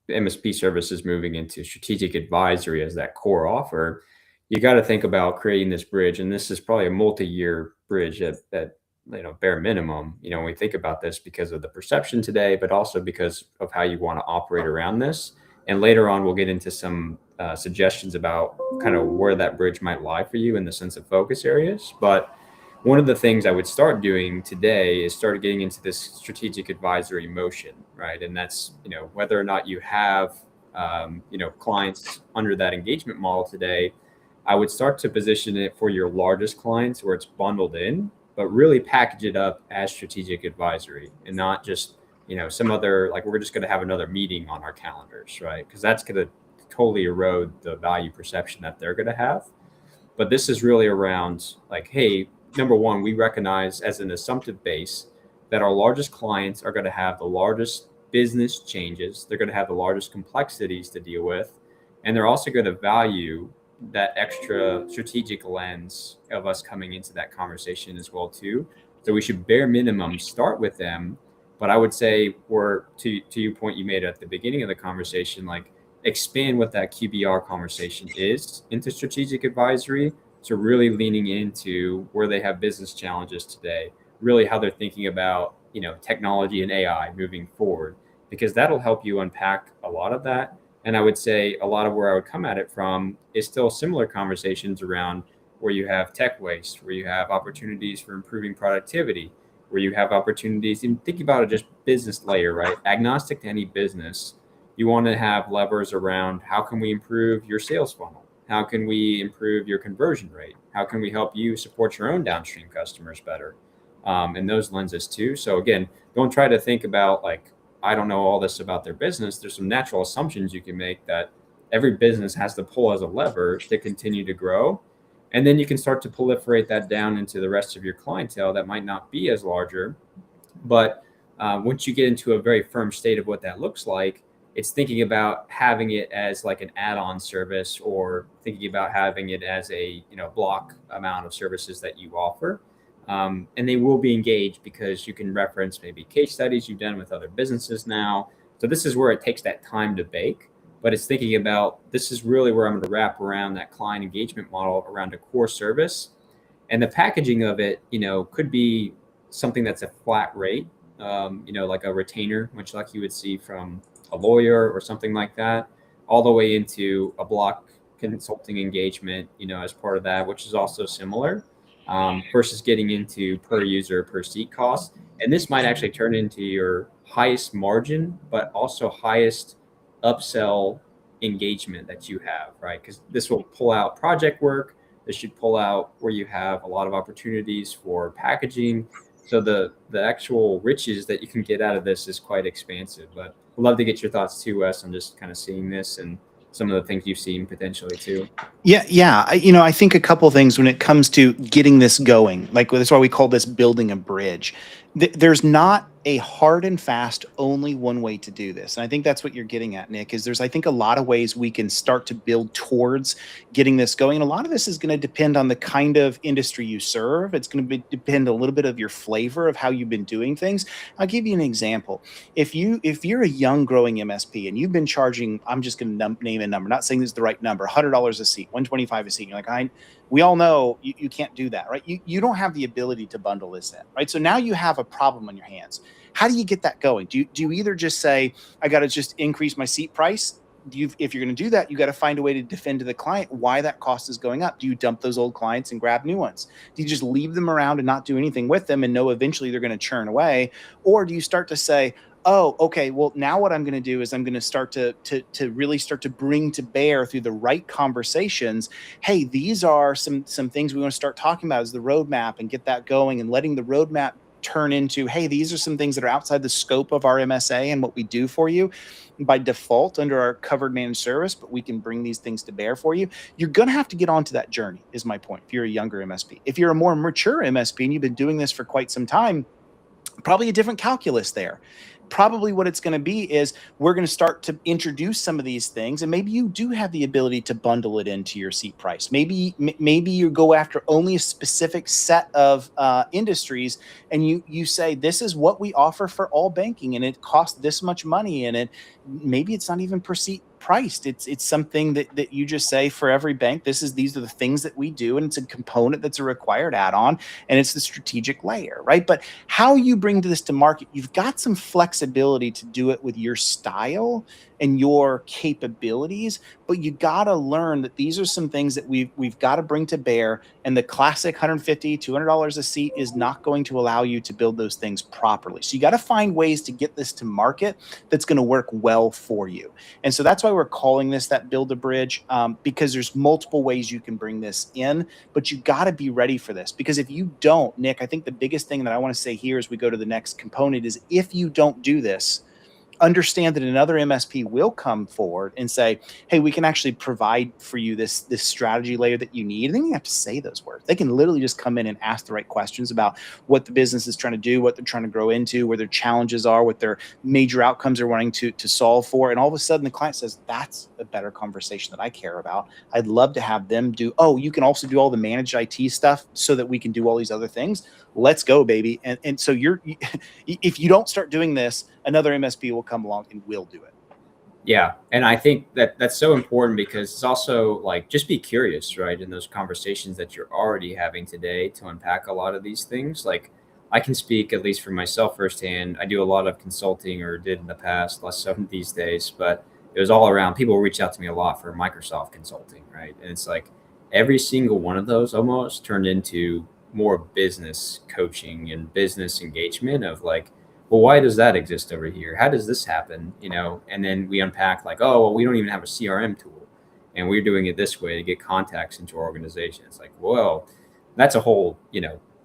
S3: MSP services moving into strategic advisory as that core offer, you got to think about creating this bridge. And this is probably a multi-year bridge at bare minimum, when we think about this because of the perception today, but also because of how you want to operate around this. And later on, we'll get into some suggestions about kind of where that bridge might lie for you in the sense of focus areas. But one of the things I would start doing today is start getting into this strategic advisory motion, right? And that's, whether or not you have, clients under that engagement model today, I would start to position it for your largest clients where it's bundled in, but really package it up as strategic advisory and not just, some other, like we're just going to have another meeting on our calendars, right? Because that's going to totally erode the value perception that they're going to have. But this is really around like, hey, number one, we recognize as an assumptive base that our largest clients are going to have the largest business changes. They're going to have the largest complexities to deal with. And they're also going to value that extra strategic lens of us coming into that conversation as well too. So we should bare minimum start with them. But I would say, or to your point you made at the beginning of the conversation, like expand what that QBR conversation is into strategic advisory. So really leaning into where they have business challenges today, really how they're thinking about, technology and AI moving forward, because that'll help you unpack a lot of that. And I would say a lot of where I would come at it from is still similar conversations around where you have tech waste, where you have opportunities for improving productivity, where you have opportunities, and think about it just business layer, right? Agnostic to any business, you want to have levers around how can we improve your sales funnel? How can we improve your conversion rate? How can we help you support your own downstream customers better? And those lenses too. So again, don't try to think about like, I don't know all this about their business. There's some natural assumptions you can make that every business has to pull as a lever to continue to grow. And then you can start to proliferate that down into the rest of your clientele that might not be as larger. But once you get into a very firm state of what that looks like, It's thinking about having it as like an add-on service, or thinking about having it as a block amount of services that you offer. And they will be engaged because you can reference maybe case studies you've done with other businesses now. So this is where it takes that time to bake, but it's thinking about, this is really where I'm going to wrap around that client engagement model around a core service. And the packaging of it, could be something that's a flat rate, like a retainer, much like you would see from a lawyer or something like that, all the way into a block consulting engagement, as part of that, which is also similar, versus getting into per user, per seat cost. And this might actually turn into your highest margin, but also highest upsell engagement that you have, right? Because this will pull out project work. This should pull out where you have a lot of opportunities for packaging. So the actual riches that you can get out of this is quite expansive. But I'd love to get your thoughts too, Wes, on just kind of seeing this and some of the things you've seen potentially too.
S1: Yeah. I think a couple things when it comes to getting this going. Like, that's why we call this building a bridge. There's not a hard and fast only one way to do this. And I think that's what you're getting at, Nick, is there's, I think, a lot of ways we can start to build towards getting this going. And a lot of this is going to depend on the kind of industry you serve. It's going to depend a little bit of your flavor of how you've been doing things. I'll give you an example. If you're a young growing MSP and you've been charging, I'm just going to name a number, not saying this is the right number, $100 a seat, $125 a seat. You're like, we all know you can't do that, right? You don't have the ability to bundle this in, right? So now you have a problem on your hands. How do you get that going? Do you either just say, I got to just increase my seat price? If you're going to do that, you got to find a way to defend to the client why that cost is going up. Do you dump those old clients and grab new ones? Do you just leave them around and not do anything with them and know eventually they're going to churn away? Or do you start to say, oh, okay, well, now what I'm going to do is I'm going to start to really start to bring to bear through the right conversations. Hey, these are some things we want to start talking about as the roadmap, and get that going, and letting the roadmap turn into, hey, these are some things that are outside the scope of our MSA and what we do for you by default under our covered managed service, but we can bring these things to bear for you. You're going to have to get onto that journey, is my point, if you're a younger MSP. If you're a more mature MSP and you've been doing this for quite some time, probably a different calculus there. Probably what it's going to be is we're going to start to introduce some of these things, and maybe you do have the ability to bundle it into your seat price. Maybe you go after only a specific set of industries, and you say, this is what we offer for all banking, and it costs this much money, and maybe it's not even per seat priced. It's something that you just say, for every bank, these are the things that we do, and it's a component that's a required add-on, and it's the strategic layer, right? But how you bring this to market, you've got some flexibility to do it with your style and your capabilities, but you got to learn that these are some things that we've got to bring to bear, and the classic $150, $200 a seat is not going to allow you to build those things properly. So you got to find ways to get this to market that's going to work well for you. And so that's why we're calling this that build a bridge, because there's multiple ways you can bring this in, but you got to be ready for this. Because if you don't, Nick, I think the biggest thing that I want to say here as we go to the next component is, if you don't do this, understand that another MSP will come forward and say, hey, we can actually provide for you this strategy layer that you need. And then you have to say those words. They can literally just come in and ask the right questions about what the business is trying to do, what they're trying to grow into, where their challenges are, what their major outcomes are wanting to solve for. And all of a sudden the client says, that's a better conversation that I care about. I'd love to have them do, oh, you can also do all the managed IT stuff so that we can do all these other things. Let's go, baby. And so if you don't start doing this, another MSP will come along and will do it.
S3: Yeah. And I think that's so important, because it's also like, just be curious, right? In those conversations that you're already having today to unpack a lot of these things. Like, I can speak, at least for myself firsthand. I do a lot of consulting, or did in the past, less so these days, but it was all around, people reach out to me a lot for Microsoft consulting, right? And it's like every single one of those almost turned into more business coaching and business engagement of like, well, why does that exist over here? How does this happen? And then we unpack like, oh, well, we don't even have a CRM tool, and we're doing it this way to get contacts into our organization. It's like, well, that's a whole,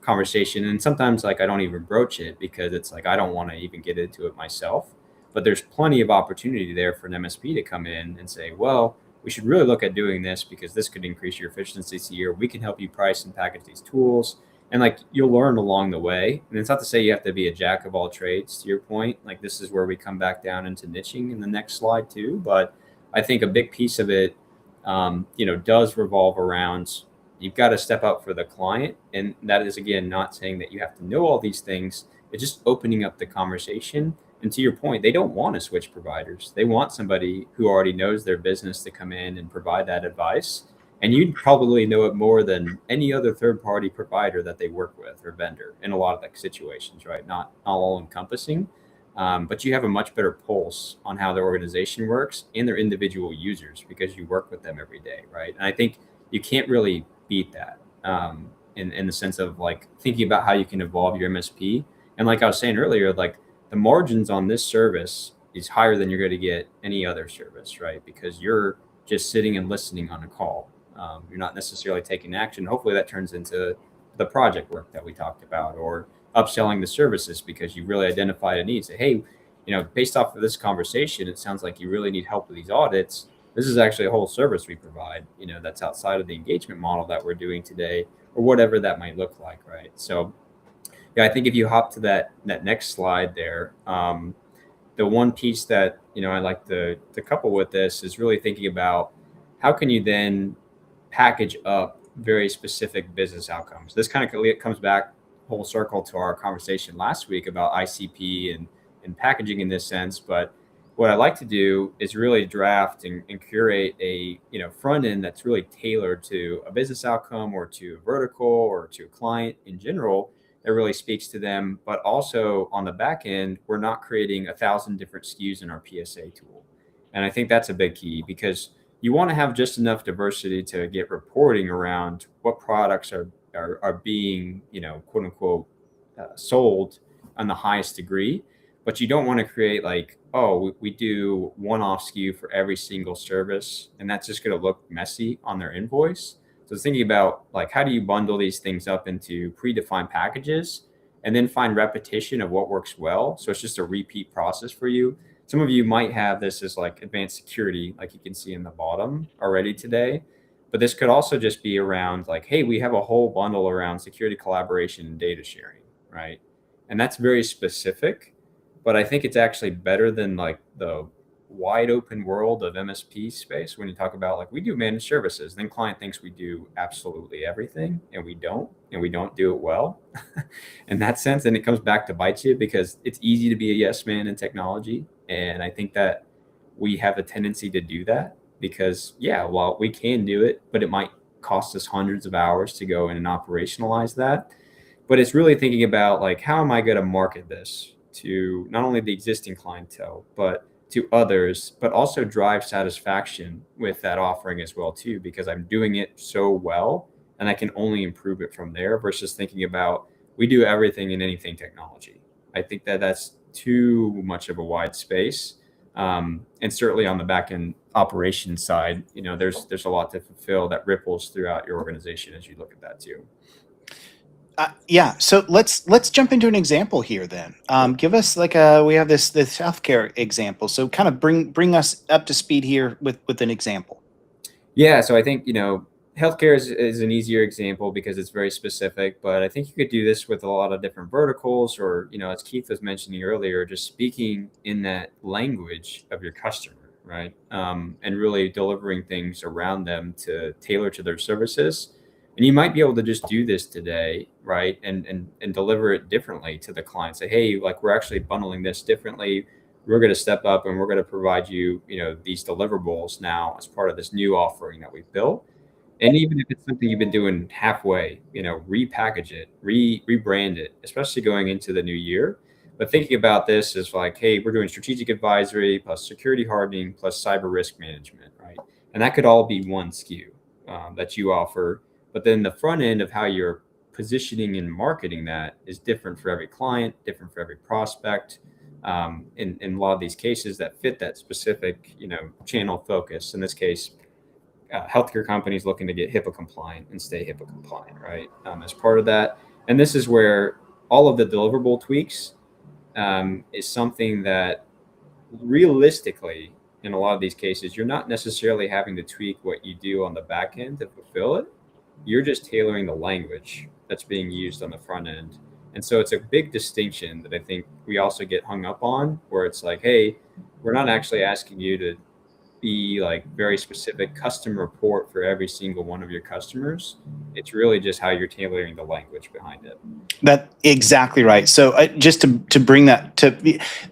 S3: conversation. And sometimes like, I don't even broach it, because it's like, I don't want to even get into it myself, but there's plenty of opportunity there for an MSP to come in and say, well, we should really look at doing this, because this could increase your efficiency here. We can help you price and package these tools. And like you'll learn along the way. And it's not to say you have to be a jack of all trades, to your point. Like this is where we come back down into niching in the next slide too. But I think a big piece of it, does revolve around you've got to step up for the client. And that is, again, not saying that you have to know all these things. It's just opening up the conversation. And to your point, they don't want to switch providers. They want somebody who already knows their business to come in and provide that advice. And you'd probably know it more than any other third party provider that they work with or vendor in a lot of like situations, right? Not all encompassing, but you have a much better pulse on how their organization works and their individual users because you work with them every day, right? And I think you can't really beat that in the sense of like thinking about how you can evolve your MSP. And like I was saying earlier, like the margins on this service is higher than you're going to get any other service, right? Because you're just sitting and listening on a call. You're not necessarily taking action. Hopefully that turns into the project work that we talked about or upselling the services because you really identified a need. Say, hey, based off of this conversation, it sounds like you really need help with these audits. This is actually a whole service we provide, that's outside of the engagement model that we're doing today or whatever that might look like, right? So yeah, I think if you hop to that next slide there, the one piece that I like to couple with this is really thinking about how can you then package up very specific business outcomes. This kind of comes back whole circle to our conversation last week about ICP and packaging in this sense. But what I like to do is really draft and curate a front end that's really tailored to a business outcome or to a vertical or to a client in general that really speaks to them. But also on the back end, we're not creating 1,000 different SKUs in our PSA tool. And I think that's a big key because you want to have just enough diversity to get reporting around what products are being, quote unquote, sold on the highest degree. But you don't want to create like, oh, we do one-off SKU for every single service, and that's just going to look messy on their invoice. So thinking about like, how do you bundle these things up into predefined packages and then find repetition of what works well? So it's just a repeat process for you. Some of you might have this as like advanced security, like you can see in the bottom already today. But this could also just be around like, hey, we have a whole bundle around security collaboration and data sharing, right? And that's very specific, but I think it's actually better than like the wide open world of MSP space. When you talk about like, we do managed services, then client thinks we do absolutely everything and we don't do it well in that sense. And it comes back to bite you because it's easy to be a yes man in technology. And I think that we have a tendency to do that because, yeah, well, we can do it, but it might cost us hundreds of hours to go in and operationalize that. But it's really thinking about like, how am I going to market this to not only the existing clientele, but to others, but also drive satisfaction with that offering as well, too, because I'm doing it so well and I can only improve it from there versus thinking about we do everything and anything technology. I think that that's too much of a wide space. And certainly on the back end operations side, there's a lot to fulfill that ripples throughout your organization as you look at that too.
S1: Yeah, so let's jump into an example here then. Give us like we have this healthcare example. So kind of bring us up to speed here with an example.
S3: Yeah, so I think healthcare is an easier example because it's very specific, but I think you could do this with a lot of different verticals or, as Keith was mentioning earlier, just speaking in that language of your customer, right? And really delivering things around them to tailor to their services. And you might be able to just do this today, right? And deliver it differently to the client. Say, hey, like we're actually bundling this differently. We're going to step up and we're going to provide you, these deliverables now as part of this new offering that we've built. And even if it's something you've been doing halfway, repackage it, rebrand it, especially going into the new year. But thinking about this is like, hey, we're doing strategic advisory plus security hardening plus cyber risk management, right? And that could all be one SKU that you offer. But then the front end of how you're positioning and marketing that is different for every client, different for every prospect. In a lot of these cases that fit that specific, channel focus. In this case, healthcare companies looking to get HIPAA compliant and stay HIPAA compliant, right? As part of that. And this is where all of the deliverable tweaks is something that realistically, in a lot of these cases, you're not necessarily having to tweak what you do on the back end to fulfill it. You're just tailoring the language that's being used on the front end. And so it's a big distinction that I think we also get hung up on, where it's like, hey, we're not actually asking you to be like very specific custom report for every single one of your customers. It's really just how you're tailoring the language behind it.
S1: That exactly right. So just to bring that to,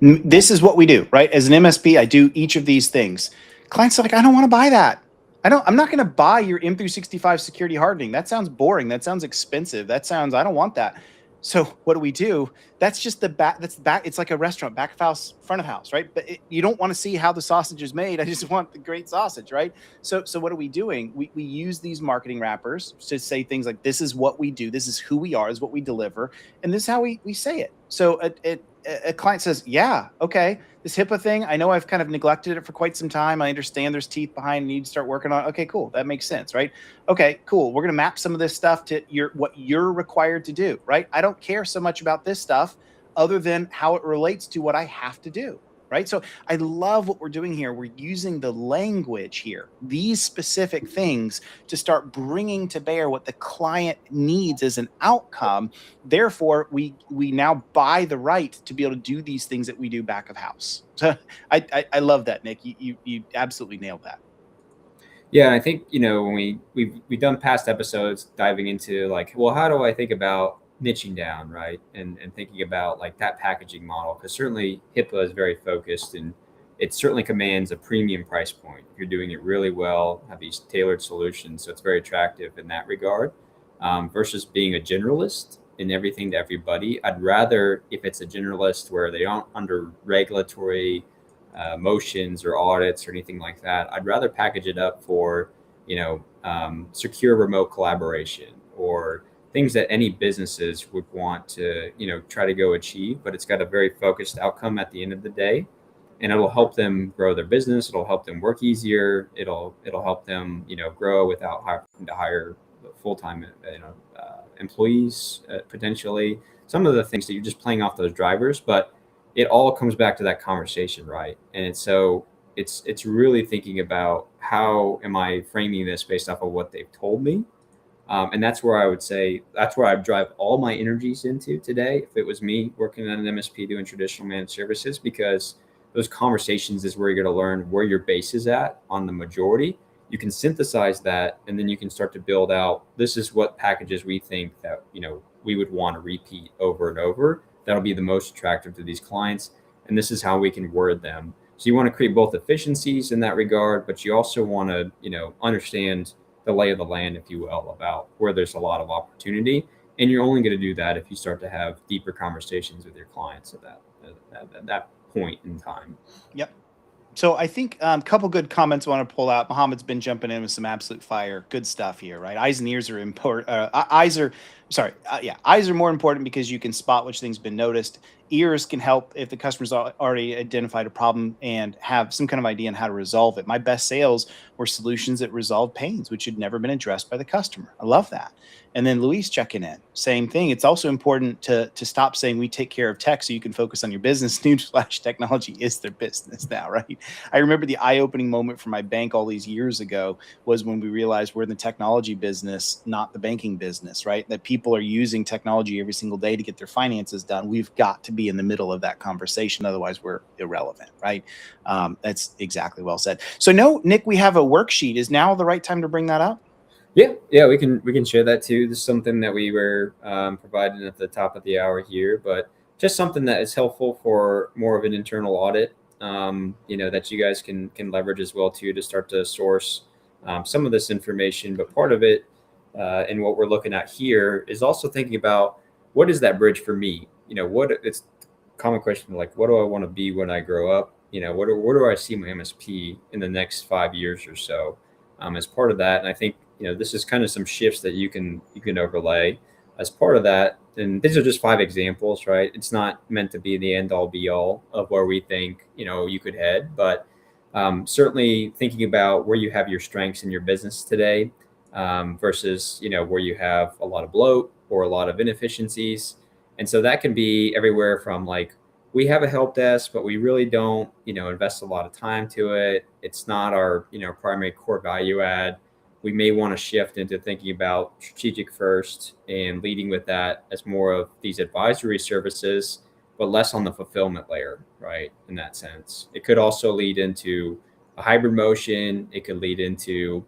S1: this is what we do, right? As an MSP, I do each of these things. Clients are like, I don't want to buy that. I'm not going to buy your M365 security hardening. That sounds boring. That sounds expensive. I don't want that. So what do we do? That's just the back. That's back. It's like a restaurant, back of house, front of house, right? But you don't want to see how the sausage is made. I just want the great sausage, right? So what are we doing? We use these marketing wrappers to say things like, this is what we do. This is who we are, this is what we deliver. And this is how we say it. So a client says, yeah, okay, this HIPAA thing, I know I've kind of neglected it for quite some time. I understand there's teeth behind, and you need to start working on it. Okay, cool. That makes sense, right? Okay, cool. We're going to map some of this stuff to what you're required to do, right? I don't care so much about this stuff other than how it relates to what I have to do, right? So I love what we're doing here. We're using the language here, these specific things, to start bringing to bear what the client needs as an outcome. Therefore, we now buy the right to be able to do these things that we do back of house. So I love that, Nick. You absolutely nailed that.
S3: Yeah, I think, when we've done past episodes diving into like, well, how do I think about niching down, right? And thinking about like that packaging model, because certainly HIPAA is very focused, and it certainly commands a premium price point. If you're doing it really well, have these tailored solutions, so it's very attractive in that regard, versus being a generalist in everything to everybody. I'd rather, if it's a generalist where they aren't under regulatory motions or audits or anything like that, I'd rather package it up for, secure remote collaboration or things that any businesses would want to, try to go achieve, but it's got a very focused outcome at the end of the day. And it'll help them grow their business. It'll help them work easier. It'll help them, grow without having to hire full-time, employees, potentially. Some of the things that you're just playing off those drivers, but it all comes back to that conversation, right? And it's really thinking about, how am I framing this based off of what they've told me? And that's where I would say, that's where I drive all my energies into today, if it was me working at an MSP doing traditional managed services, because those conversations is where you're going to learn where your base is at on the majority. You can synthesize that, and then you can start to build out, this is what packages we think that, we would want to repeat over and over. That'll be the most attractive to these clients. And this is how we can word them. So you want to create both efficiencies in that regard, but you also want to, understand the lay of the land, if you will, about where there's a lot of opportunity. And you're only going to do that if you start to have deeper conversations with your clients at that point in time.
S1: Yep. So I think a couple good comments I want to pull out. Mohammed's been jumping in with some absolute fire. Good stuff here, right? Eyes and ears are important. Eyes are more important because you can spot which thing's been noticed. Ears can help if the customer's already identified a problem and have some kind of idea on how to resolve it. My best sales were solutions that resolved pains which had never been addressed by the customer. I love that. And then Luis checking in, same thing. It's also important to stop saying we take care of tech so you can focus on your business. Newsflash, technology is their business now, right? I remember the eye-opening moment for my bank all these years ago was when we realized we're in the technology business, not the banking business, right? That people are using technology every single day to get their finances done. We've got to be in the middle of that conversation. Otherwise, we're irrelevant, right? That's exactly well said. So no, Nick, we have a worksheet. Is now the right time to bring that up?
S3: Yeah, we can share that too. This is something that we were providing at the top of the hour here, but just something that is helpful for more of an internal audit. That you guys can leverage as well too, to start to source some of this information. But part of it, and what we're looking at here, is also thinking about, what is that bridge for me? It's a common question, like, what do I want to be when I grow up? Where do I see my MSP in the next 5 years or so? As part of that, and I think this is kind of some shifts that you can overlay as part of that. And these are just 5 examples, right? It's not meant to be the end all be all of where we think you could head, but certainly thinking about where you have your strengths in your business today, versus where you have a lot of bloat or a lot of inefficiencies. And so that can be everywhere from, like, we have a help desk, but we really don't invest a lot of time to it. It's not our primary core value add. we may want to shift into thinking about strategic first and leading with that as more of these advisory services, but less on the fulfillment layer, right? In that sense, it could also lead into a hybrid motion. It could lead into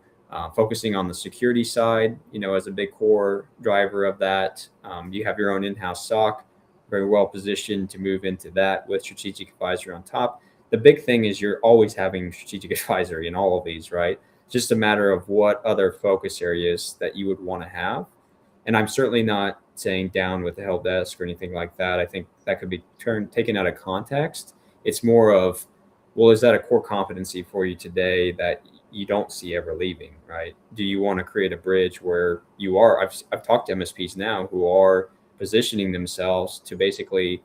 S3: focusing on the security side, as a big core driver of that. You have your own in-house SOC, very well positioned to move into that with strategic advisory on top. The big thing is you're always having strategic advisory in all of these, right? Just a matter of what other focus areas that you would want to have. And I'm certainly not saying down with the help desk or anything like that. I think that could be taken out of context. It's more of, well, is that a core competency for you today that you don't see ever leaving, right? Do you want to create a bridge where you are? I've talked to MSPs now who are positioning themselves to basically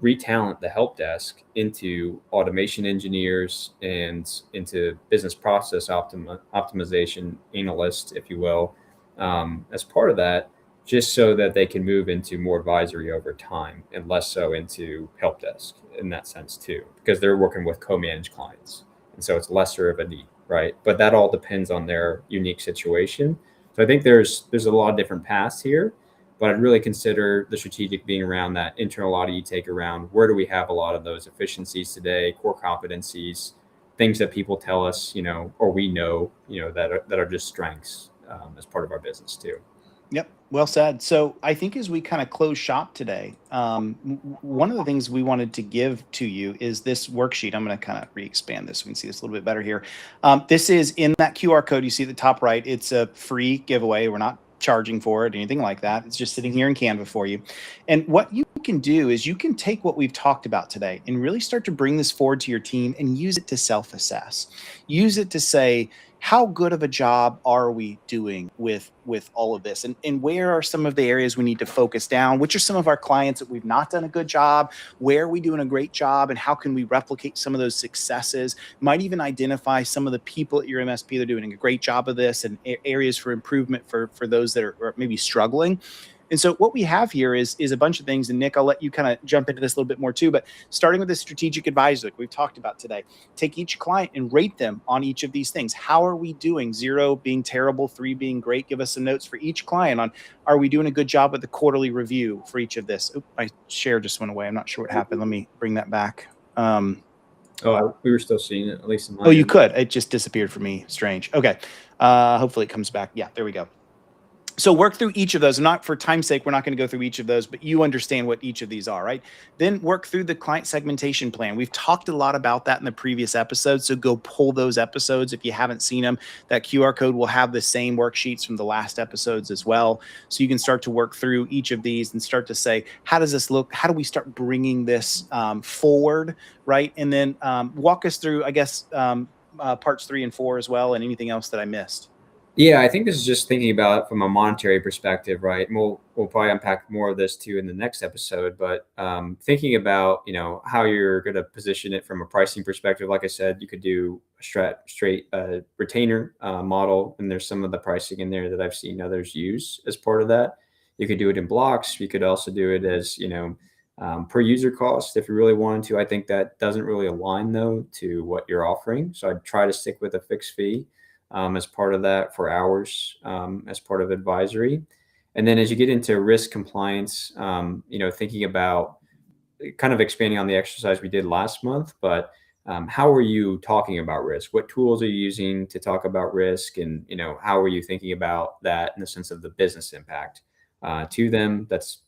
S3: retalent the help desk into automation engineers and into business process optimization analysts, if you will, as part of that, just so that they can move into more advisory over time and less so into help desk in that sense too, because they're working with co-managed clients. And so it's lesser of a need, right? But that all depends on their unique situation. So I think there's a lot of different paths here, but I'd really consider the strategic being around that internal audit you take around where do we have a lot of those efficiencies today, core competencies, things that people tell us, or we know, that are just strengths as part of our business too.
S1: Yep. Well said. So I think as we kind of close shop today, one of the things we wanted to give to you is this worksheet. I'm going to kind of re-expand this so we can see this a little bit better here. This is in that QR code you see at the top right. It's a free giveaway. We're not charging for it, anything like that. It's just sitting here in Canva for you. And what you can do is you can take what we've talked about today and really start to bring this forward to your team and use it to self-assess. Use it to say, how good of a job are we doing with all of this, and where are some of the areas we need to focus down? Which are some of our clients that we've not done a good job? Where are we doing a great job, and how can we replicate some of those successes? Might even identify some of the people at your MSP that are doing a great job of this, and areas for improvement for those that are maybe struggling. And so what we have here is a bunch of things. And Nick, I'll let you kind of jump into this a little bit more too, but starting with the strategic advisor like we've talked about today, take each client and rate them on each of these things. How are we doing? 0 being terrible, 3 being great. Give us some notes for each client on, are we doing a good job with the quarterly review for each of this? Oop, my share just went away. I'm not sure what happened. Let me bring that back.
S3: We were still seeing it, at least in my
S1: Oh, you could. It just disappeared for me. Strange. Okay. Hopefully it comes back. Yeah, there we go. So work through each of those. Not for time's sake, we're not going to go through each of those, but you understand what each of these are, right? Then work through the client segmentation plan. We've talked a lot about that in the previous episodes, so go pull those episodes if you haven't seen them. That QR code will have the same worksheets from the last episodes as well. So you can start to work through each of these and start to say, how does this look? How do we start bringing this forward, right? And then walk us through, I guess, parts 3 and 4 as well, and anything else that I missed.
S3: Yeah, I think this is just thinking about it from a monetary perspective, right? And we'll probably unpack more of this too in the next episode. But thinking about how you're going to position it from a pricing perspective, like I said, you could do a straight retainer model, and there's some of the pricing in there that I've seen others use as part of that. You could do it in blocks. You could also do it as per user cost if you really wanted to. I think that doesn't really align though to what you're offering, so I'd try to stick with a fixed fee. As part of that for hours, as part of advisory. And then as you get into risk compliance, thinking about kind of expanding on the exercise we did last month, but how are you talking about risk? What tools are you using to talk about risk? And, how are you thinking about that in the sense of the business impact to them? That's,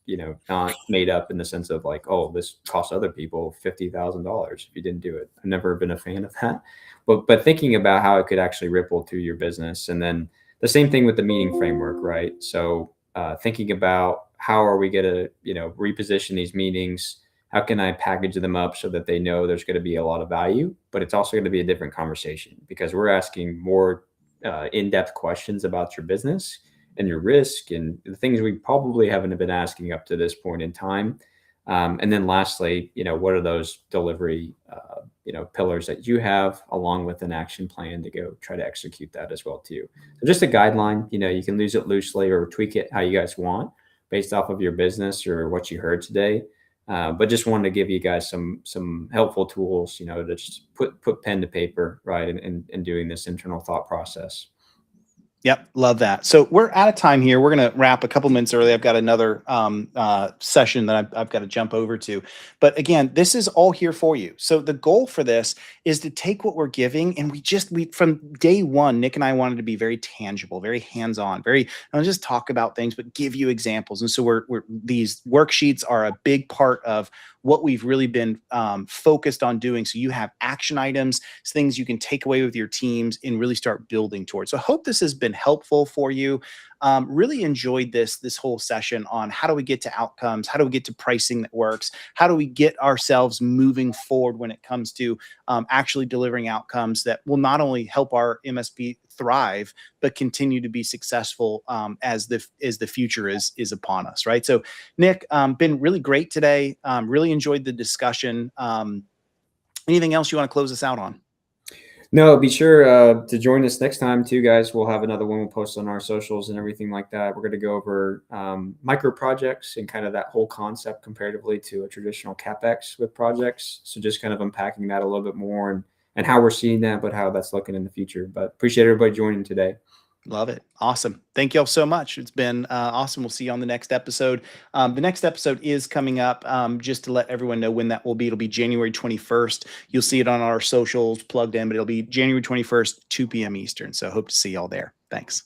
S3: not made up in the sense of like, oh, this costs other people $50,000 if you didn't do it. I've never been a fan of that. But thinking about how it could actually ripple through your business. And then the same thing with the meeting framework, right? So thinking about how are we going to, reposition these meetings? How can I package them up so that they know there's going to be a lot of value, but it's also going to be a different conversation because we're asking more in-depth questions about your business and your risk and the things we probably haven't been asking up to this point in time. And then lastly, what are those delivery, pillars that you have along with an action plan to go try to execute that as well too. So just a guideline, you can use it loosely or tweak it how you guys want based off of your business or what you heard today. But just wanted to give you guys some helpful tools, to just put pen to paper, right, and doing this internal thought process.
S1: Yep, love that. So we're out of time here. We're going to wrap a couple minutes early. I've got another session that I've got to jump over to. But again, this is all here for you. So the goal for this is to take what we're giving, and we from day one, Nick and I wanted to be very tangible, very hands-on, very not just talk about things, but give you examples. And so we're these worksheets are a big part of what we've really been focused on doing. So you have action items, things you can take away with your teams and really start building towards. So I hope this has been helpful for you. Really enjoyed this whole session on how do we get to outcomes, how do we get to pricing that works, how do we get ourselves moving forward when it comes to actually delivering outcomes that will not only help our MSP thrive, but continue to be successful as the future is upon us, right? So, Nick, been really great today. Really enjoyed the discussion. Anything else you want to close us out on?
S3: No, be sure to join us next time too, guys. We'll have another one we'll post on our socials and everything like that. We're going to go over micro projects and kind of that whole concept comparatively to a traditional CapEx with projects. So just kind of unpacking that a little bit more and how we're seeing that, but how that's looking in the future. But appreciate everybody joining today.
S1: Love it. Awesome. Thank you all so much. It's been awesome. We'll see you on the next episode. The next episode is coming up. Just to let everyone know when that will be. It'll be January 21st. You'll see it on our socials plugged in, but it'll be January 21st, 2 p.m. Eastern. So hope to see y'all there. Thanks.